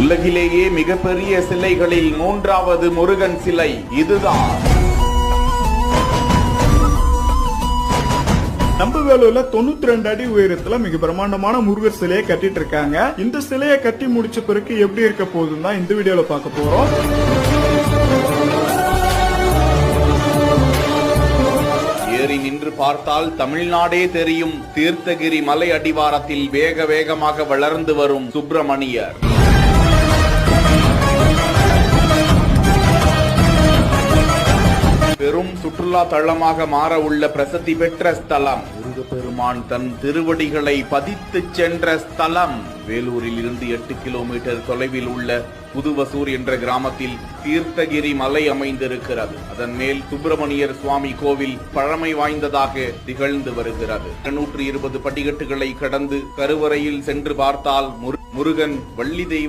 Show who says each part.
Speaker 1: உலகிலேயே மிகப்பெரிய சிலைகளில் மூன்றாவது முருகன் சிலை இதுதான்.
Speaker 2: நம்பவேலூர்ல 92 அடி உயரத்துல மிக பிரம்மாண்டமான முருகர் சிலையை கட்டிட்டு இருக்காங்க. இந்த சிலையை கட்டி முடிச்ச பிறகு எப்படி இருக்க போகுதுன்னு தான் இந்த வீடியோல பார்க்க போறோம்.
Speaker 1: ஏறி நின்று பார்த்தால் தமிழ்நாடே தெரியும். தீர்த்தகிரி மலை அடிவாரத்தில் வேக வேகமாக வளர்ந்து வரும் சுப்பிரமணியர். பெரும் சுற்றுலா தளமாக மாற உள்ள பிரசித்தி பெற்ற ஸ்தலம். முருகப்பெருமான் தன் திருவடிகளை பதித்து சென்ற ஸ்தலம். வேலூரில் இருந்து 8 கிலோமீட்டர் தொலைவில் உள்ள புதுவசூர் என்ற கிராமத்தில் தீர்த்தகிரி மலை அமைந்திருக்கிறது. அதன் மேல் சுப்பிரமணியர் சுவாமி கோவில் பழமை வாய்ந்ததாக திகழ்ந்து வருகிறது. 220 படிக்கட்டுகளை கடந்து கருவறையில் சென்று பார்த்தால் முருகன், வள்ளி தெய்வம்